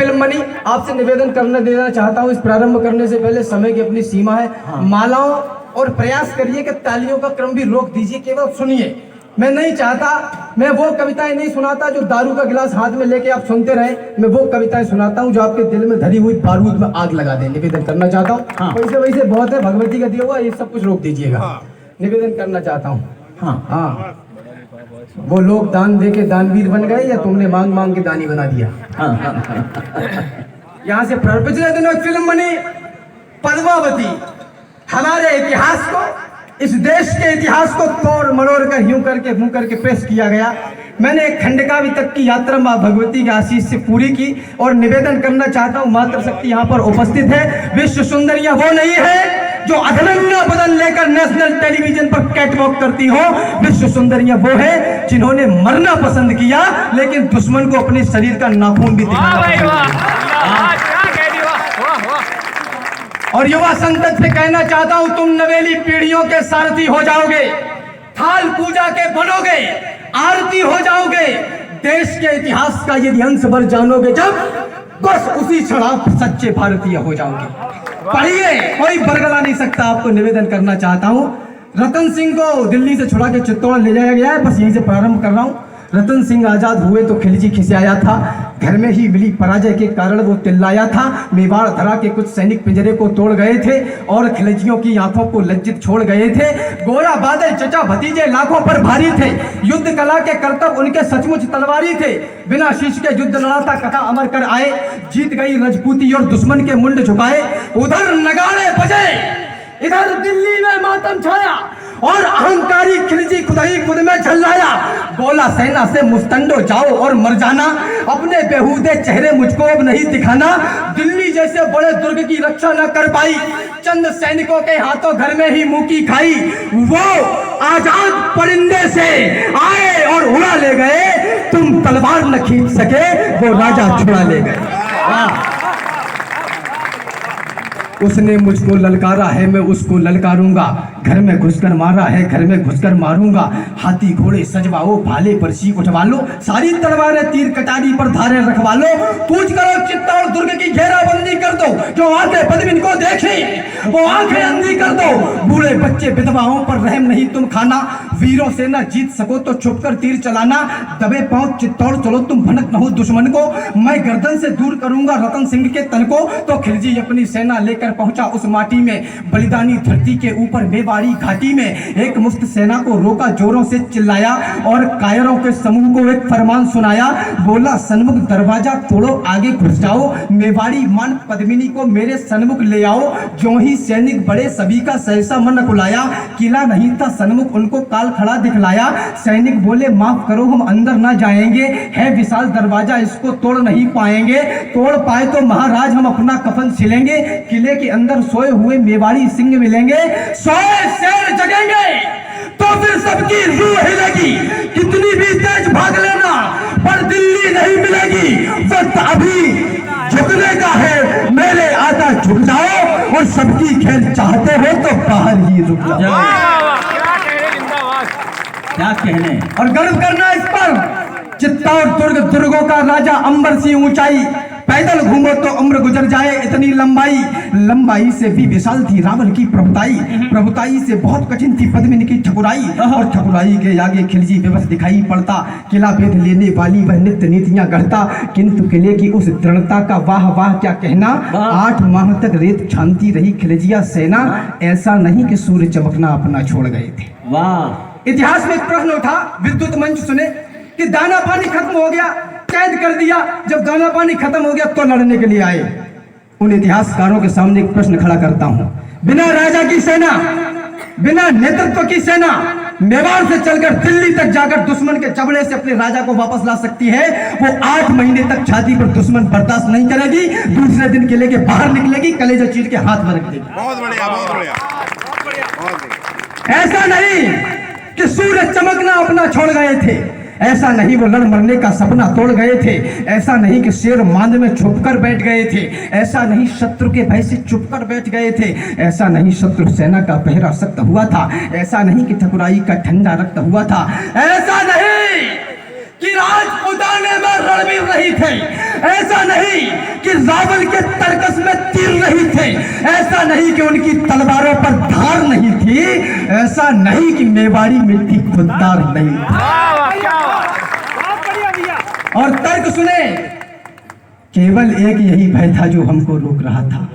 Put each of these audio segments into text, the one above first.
Film बनी। आपसे निवेदन करने देना चाहता हूँ, इस प्रारंभ करने से पहले समय की अपनी सीमा है। मालाओं और प्रयास करिए कि तालियों का क्रम भी रोक दीजिए, केवल सुनिए। मैं नहीं चाहता, मैं वो कविताएं नहीं सुनाता जो दारू का गिलास हाथ में लेके आप सुनते रहे। मैं वो कविताएं सुनाता हूँ जो आपके दिल में धरी हुई बारूद में आग लगा दे। निवेदन करना चाहता हूँ। वैसे बहुत है, भगवती का दिया हुआ, ये सब कुछ रोक दीजिएगा। निवेदन करना चाहता हूँ। हाँ, वो लोग दान दे के दानवीर बन गए या तुमने मांग मांग के दानी बना दिया? यहाँ से पिछले दिनों एक फिल्म बनी पद्मावती। हमारे इतिहास को, इस देश के इतिहास को तोड़ मरोड़ कर यूं करके मुंह करके पेश किया गया। मैंने एक खंडकाव्य तक की यात्रा माँ भगवती के आशीष से पूरी की और निवेदन करना चाहता हूँ, मातृशक्ति यहाँ पर उपस्थित है। विश्व सुंदरियां वो नहीं है जो अधनंगा बदन लेकर नेशनल टेलीविजन पर कैटवॉक करती हो। विश्व सुंदरियां वो है जिन्होंने मरना पसंद किया लेकिन दुश्मन को अपने शरीर का नाखून भी दिखाना। और युवा संसद से कहना चाहता हूं, तुम नवेली पीढ़ियों के सारथी हो जाओगे, थाल पूजा के बनोगे, आरती हो जाओगे, देश के इतिहास का यदि अंश भर जानोगे जब, बस उसी क्षण आप सच्चे भारतीय हो जाओगे। पढ़िए, कोई बरगला नहीं सकता। आपको निवेदन करना चाहता हूं, रतन सिंह को दिल्ली से छुड़ा के चित्तौड़ ले जाया गया है। बस यहीं से प्रारंभ कर रहा हूं। रतन सिंह आजाद हुए तो खिलजी खिसियाया था, घर में ही मिली पराजय के कारण वो चिल्लाया था। मेवाड़ धरा के कुछ सैनिक पिंजरे को तोड़ गए थे और खिलजियों की आंखों को लज्जित छोड़ गए थे। गोरा बादल चचा भतीजे लाखों पर भारी थे, युद्ध कला के करतब उनके सचमुच तलवारी थे। बिना शीश के युद्ध लड़ा था, कथा अमर कर आए, जीत गई रजपूती और दुश्मन के मुंड झुकाए। उधर नगाड़े बजे, इधर दिल्ली में मातम छाया और अहंकारी खिलजी खुद ही खुद में झल्लाया। बोला सेना से मुस्तंडो जाओ और मर जाना, अपने बेहूदे चेहरे मुझको अब नहीं दिखाना। दिल्ली जैसे बड़े दुर्ग की रक्षा न कर पाई, चंद सैनिकों के हाथों घर में ही मुंह की खाई। वो आजाद परिंदे से आए और उड़ा ले गए, तुम तलवार न खींच सके, वो राजा छुड़ा ले गए। उसने मुझको ललकारा है, मैं उसको ललकारूंगा। घर में घुसकर मारा है, घर में घुसकर मारूंगा। हाथी घोड़े सजवाओ, भाले पर्ची उठवा लो, सारी तलवारें तीर कटारी पर धारे रखवा लो। कूच करो चित्तौड़ दुर्ग की घेराबंदी कर दो, जो आंखें पद्मिन को देखें वो आंखें अंधी कर दो। बूढ़े बच्चे विधवाओं पर रहम नहीं तुम खाना, वीरों से ना जीत सको तो छुपकर तीर चलाना। दबे पांव चित्तौड़ चलो, तुम भनक न हो दुश्मन को, मैं गर्दन से दूर करूंगा रतन सिंह के तन को। तो खिलजी अपनी सेना लेकर पहुंचा उस माटी में, बलिदानी धरती के ऊपर मेवाड़ी घाटी में। एक मुफ्त सेना को रोका, जोरों से चिल्लाया और कायरों के समूह को एक फरमान सुनाया। बोला सन्मुख दरवाजा तोड़ो, आगे घुस जाओ, मेवाड़ी मान पद्मिनी को मेरे सन्मुख ले आओ। जो ही सैनिक बड़े सभी का सहसा मन कुलाया, किला नहीं था सन्मुख उनको काल खड़ा दिखलाया। सैनिक बोले माफ करो हम अंदर ना जाएंगे, है विशाल दरवाजा इसको तोड़ नहीं पाएंगे। तोड़ पाए तो महाराज हम अपना कफन सिलेंगे, किले के अंदर सोए हुए मेवाड़ी सिंह मिलेंगे। सोए शेर जगेंगे तो फिर सबकी रूह हिलेगी, कितनी भी तेज भाग लेना पर दिल्ली नहीं मिलेगी। वक्त अभी झुकने का है, मेरे आका झुक जाओ और सबकी खेल चाहते हो तो बाहर ही रुक जाओ। क्या कहने और गर्व करना इस पर। चित्तौड़ दुर्ग दुर्गों का राजा, अंबर सी ऊंचाई, पैदल घूमो तो उम्र गुजर जाए इतनी लंबाई। लंबाई से भी विशाल थी रावण की प्रभुताई, प्रभुताई से बहुत कठिन थी पद्मिनी की ठकुराई। और ठकुराई के आगे खिलजी विवश दिखाई पड़ता, किला भेद लेने वाली वह नित्य नीतियां गढ़ता। किंतु किले की उस दृढ़ता का वाह वाह क्या कहना। 8 माह तक रेत छानती रही खिलजिया सेना, ऐसा नहीं कि सूर्य चमकना अपना छोड़ गए थे। वाह। इतिहास में एक प्रश्न उठा, विद्युत मंच सुने कि दाना पानी खत्म हो गया, कैद कर दिया, जब दाना पानी खत्म हो गया तो लड़ने के लिए आए। उन इतिहासकारों के सामने एक प्रश्न खड़ा करता हूं, बिना राजा की सेना, बिना नेतृत्व की सेना मेवाड़ से चलकर दिल्ली तक जाकर दुश्मन के जबड़े से अपने राजा को वापस ला सकती है। वो 8 महीने तक छाती पर दुश्मन बर्दाश्त नहीं करेगी, दूसरे दिन किले के बाहर निकलेगी, कलेजा चीर के हाथ में रख देगी। बहुत बढ़िया, बहुत बढ़िया, बहुत बढ़िया। ऐसा नहीं कि सूरज चमकना अपना छोड़ गए थे, ऐसा नहीं वो लड़ मरने का सपना तोड़ गए थे, ऐसा नहीं कि शेर मांद में छुपकर बैठ गए थे, ऐसा नहीं शत्रु के भय से चुपकर बैठ गए थे, ऐसा नहीं शत्रु सेना का पहरा सख्त हुआ था, ऐसा नहीं कि ठकुराई का ठंडा रक्त हुआ था, ऐसा नहीं कि राजपूताने में रणवीर नहीं थे, ऐसा नहीं कि रावल के तरकस में तीर नहीं थे, ऐसा नहीं कि उनकी तलवारों पर धार नहीं थी, ऐसा नहीं कि मेवाड़ी मिट्टी खुददार नहीं। और तर्क सुने, केवल एक यही भय था जो हमको रोक रहा था,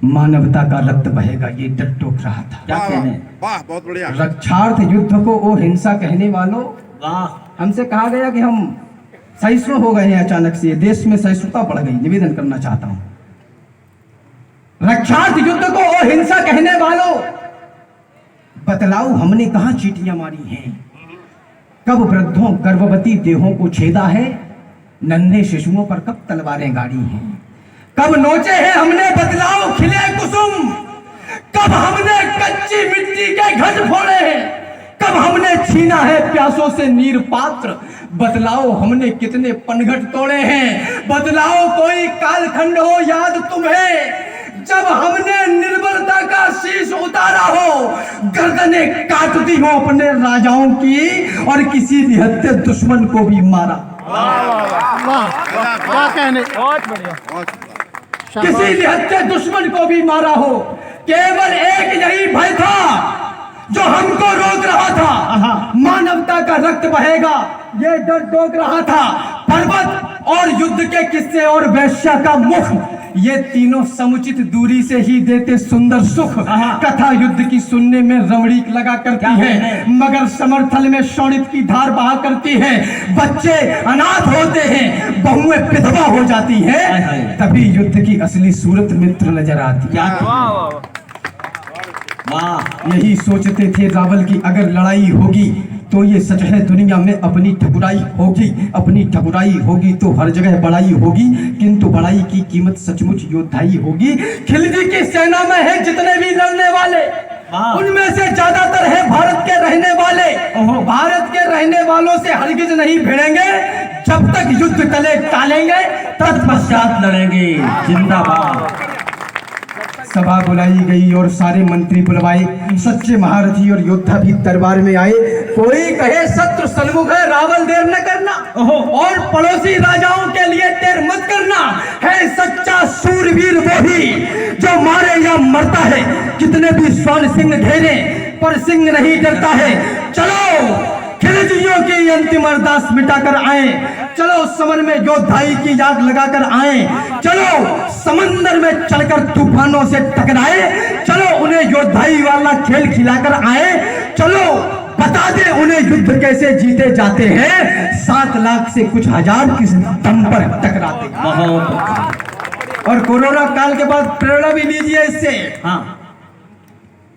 मानवता का रक्त बहेगा, ये डर टोक रहा था। क्या कहने? वाह, बहुत बढ़िया। रक्षार्थ युद्ध को ओ हिंसा कहने वालों, हमसे कहा गया कि हम सहिष्णु हो गए हैं, अचानक से देश में सहिष्णुता बढ़ गई। निवेदन करना चाहता हूं, रक्षार्थ युद्ध को ओ हिंसा कहने वालों, बतलाओ हमने कहां चीटियां मारी हैं? कब वृद्धों गर्भवती देहों को छेदा है? नन्हे शिशुओं पर कब तलवारें गाड़ी हैं? कब नोचे हैं हमने बतलाओ खिले कुसुम? कब हमने कच्ची मिट्टी के घट फोड़े हैं? कब हमने छीना है प्यासों से नीर पात्र? बतलाओ हमने कितने पनघट तोड़े हैं? बतलाओ कोई कालखंड हो याद तुम्हें जब हमने निर्बलता का शीश उतारा हो, गर्दनें काट दी हो अपने राजाओं की, और किसी निहत्थे दुश्मन को भी मारा। क्या कहने? बहुत बढ़िया। किसी निहत्थे दुश्मन को भी मारा हो। केवल एक यही भय था जो हमको रोक रहा था, मानवता का रक्त बहेगा, ये डर टोक रहा था। पर्वत और युद्ध के किस्से और वैश्या का मुख, ये तीनों समुचित दूरी से ही देते सुंदर सुख। कथा युद्ध की सुनने में रमणीक लगा करती है, मगर समर्थल में शोणित की धार बहा करती है। बच्चे अनाथ होते हैं, बहुएं विधवा हो जाती हैं, तभी युद्ध की असली सूरत मित्र नजर आती है। यही सोचते थे रावल की अगर लड़ाई होगी तो ये सच है दुनिया में अपनी ठकुराई होगी, अपनी ठकुराई होगी तो हर जगह बड़ाई होगी, किंतु बड़ाई की कीमत सचमुच योद्धाई होगी। खिलजी की सेना में है जितने भी लड़ने वाले, उनमें से ज्यादातर है भारत के रहने वाले। भारत के रहने वालों से हरगिज नहीं भिड़ेंगे, जब तक युद्ध कले टालेंगे तत्पश्चात लड़ेंगे। जिंदाबाद। सभा बुलाई गई और सारे मंत्री बुलवाए, सच्चे महारथी और योद्धा भी दरबार में आए। कोई कहे शत्रु सन्मुख है रावल देर न करना, और पड़ोसी राजाओं के लिए देर मत करना। है सच्चा सूरवीर वो ही जो मारे या मरता है, कितने भी स्वर्ण सिंह घेरे पर सिंह नहीं डरता है। चलो खिलजियों की अंतिम अरदास मिटाकर आए, चलो समर में योद्धाई की याद लगाकर आए, चलो समंदर में चलकर तूफानों से टकराए, चलो उन्हें योद्धाई वाला खेल खिलाकर आए, चलो बता दे उन्हें युद्ध कैसे जीते जाते हैं। 7 लाख से कुछ हजार किस दम पर टकराते। और कोरोना काल के बाद प्रेरणा भी लीजिए इससे।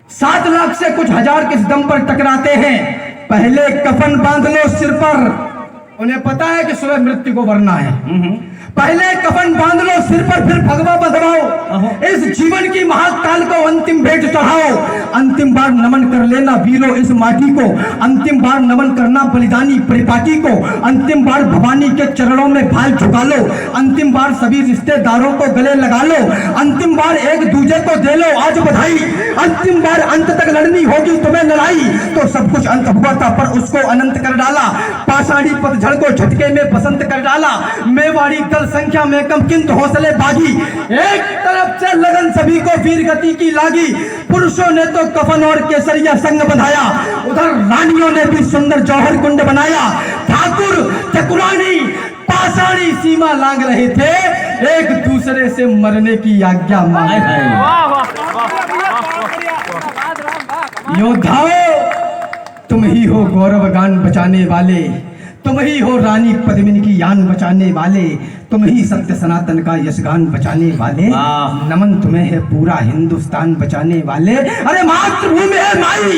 7 लाख से कुछ हजार किस दम पर टकराते हैं। पहले कफन बांध लो सिर पर, उन्हें पता है कि सुबह मृत्यु को वरना है। पहले कफन बांध लो सिर पर, फिर भगवा बंधवाओ। इस जीवन की महाकाल को अंतिम भेंट चढ़ाओ। अंतिम बार नमन कर लेना वीरों इस माटी को, अंतिम बार नमन करना बलिदानी परिपाटी को, अंतिम बार भवानी के चरणों में भाल झुका लो, अंतिम बार सभी रिश्तेदारों को गले लगा लो, अंतिम बार एक दूजे को दे लो आज बधाई। अंतिम बार अंत तक लड़नी होगी तुम्हें लड़ाई, तो सब कुछ अंत हुआ था पर उसको अनंत कर डाला। पाषाणी पतझड़ को झटके में बसंत कर डाला। मेवाड़ी दल संख्या में कम किंतु हौसले बागी, एक तरफ से लगन सभी को वीर गति की लागी। पुरुषों ने तो कफन और केसरिया संग बंधाया, उधर रानियों ने भी सुंदर जौहर कुंड बनाया। ठाकुर ठकुरानी पाषाणी सीमा लांग रहे थे, एक दूसरे से मरने की आज्ञा मांग रहे। योद्धाओं, तुम ही हो गौरव गान बचाने वाले, तुम ही हो रानी पद्मिनी की यान बचाने वाले, तुम ही सत्य सनातन का यशगान बचाने वाले। नमन तुम्हें है पूरा हिंदुस्तान बचाने वाले। अरे मातृभूमि है माई,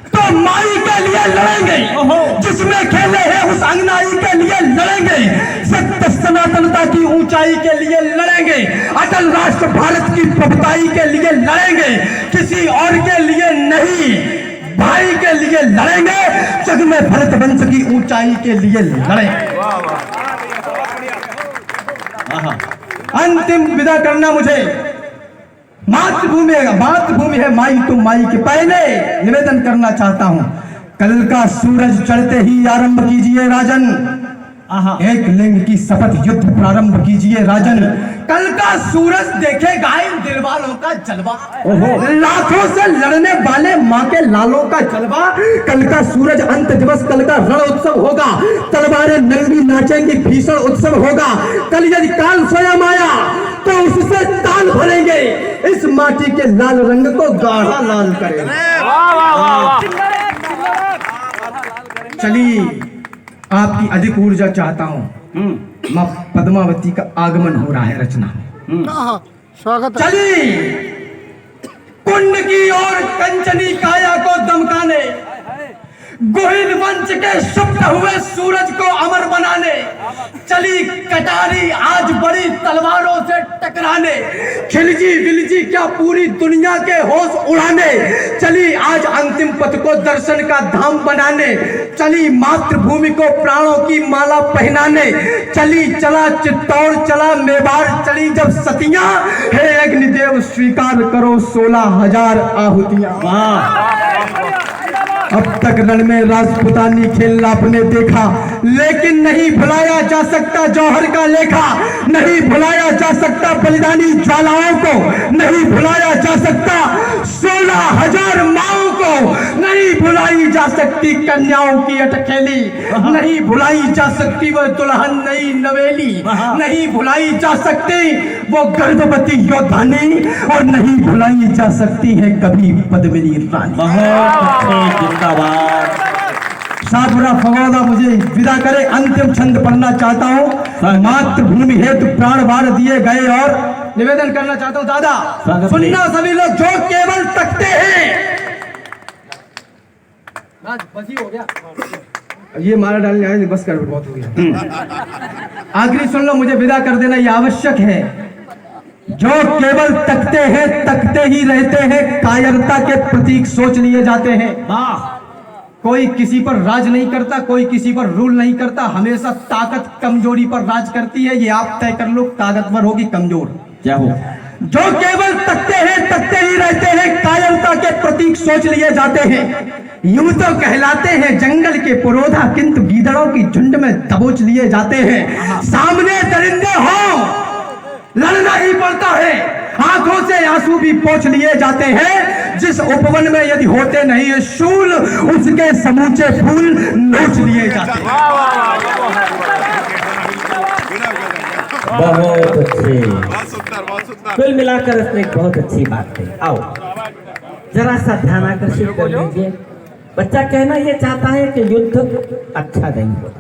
तो माई के लिए लड़ेंगे, जिसमें खेले हैं उस अंगनाई के लिए लड़ेंगे, सत्य सनातनता की ऊंचाई के लिए लड़ेंगे, अटल राष्ट्र भारत की प्रभुताई के लिए लड़ेंगे, किसी और के लिए नहीं, भाई के लिए लड़ेंगे, जग में भरत वंश की ऊंचाई के लिए लड़ेंगे। अंतिम विदा करना मुझे। मातृभूमि है माई, तुम माई के पहले निवेदन करना चाहता हूं, कल का सूरज चढ़ते ही आरंभ कीजिए राजन, एक लिंग की शपथ युद्ध प्रारंभ कीजिए राजन। कल का सूरज देखेगा इन दिलवालों का जलवा, लाखों से लड़ने वाले माँ के लालों का जलवा। कल का सूरज अंत दिवस, कल का रण उत्सव होगा, तलवारें नंगी नाचेंगी, भीषण उत्सव होगा। कल यदि काल स्वयं आया तो उससे ताल भरेंगे, इस माटी के लाल रंग को गाढ़ा लाल करेंगे। चलिए, आपकी अधिक ऊर्जा चाहता हूँ। माँ पद्मावती का आगमन हो रहा है रचना में। स्वागत है। चलिए कुंड की ओर कंचनी काया को दमकाने, गोहिल वंश के सुप्त हुए सूरज को अमर बनाने, चली कटारी आज बड़ी तलवारों से टकराने। खिलजी विलजी क्या पूरी दुनिया के होश उड़ाने, चली आज अंतिम पथ को दर्शन का धाम बनाने। चली मातृभूमि को प्राणों की माला पहनाने, चली चला चित्तौड़ चला मेवाड़ चली जब सतियां, हे अग्निदेव स्वीकार करो 16,000 आहुतियां। अब तक रण में राजपुतानी खेलना आपने देखा, लेकिन नहीं भुलाया जा सकता जौहर का लेखा, नहीं भुलाया जा सकता बलिदानी ज्वालाओं को, नहीं भुलाया जा सकता 16,000 माओं को, नहीं भुलाई जा सकती कन्याओं की अटखेली, नहीं भुलाई जा सकती वो दुल्हन नई नवेली, नहीं भुलाई जा सकती वो गर्भवती योद्धानी, और नहीं भुलाई जा सकती है कभी पद्मिनी रानी। सापुरा फगौदा मुझे विदा करे, अंतिम छंद पढ़ना चाहता हूँ। मातृभूमि हेतु प्राण बाण दिए गए, और निवेदन करना चाहता हूँ दादा सुनना सभी लोग, जो केवल तकते हैं। बस ही हो गया, ये मारा डालने आए बस कर, बहुत हो गया। आखिरी सुन लो, मुझे विदा कर देना ये आवश्यक है। जो केवल तकते हैं, तकते ही रहते हैं, कायरता के प्रतीक सोच लिए जाते हैं। कोई किसी पर राज नहीं करता, कोई किसी पर रूल नहीं करता, हमेशा ताकत कमजोरी पर राज करती है। ये आप तय कर लो, ताकतवर होगी कमजोर क्या हो। जो केवल तकते हैं, तकते ही रहते हैं, कायरता के प्रतीक सोच लिए जाते हैं। यूं तो कहलाते हैं जंगल के पुरोधा, किंतु गीदड़ों की झुंड में दबोच लिए जाते हैं। सामने दरिंदे हो लड़ना ही पड़ता है, आंखों से आंसू भी पोंछ लिए जाते हैं। जिस उपवन में यदि होते नहीं है शूल, उसके समूचे फूल नोच लिए जाते हैं। बहुत अच्छे, कुल मिलाकर इसमें एक बहुत अच्छी बात है। आओ जरा सा ध्यान आकर्षित कर लीजिए। बच्चा कहना यह चाहता है कि युद्ध अच्छा नहीं होता,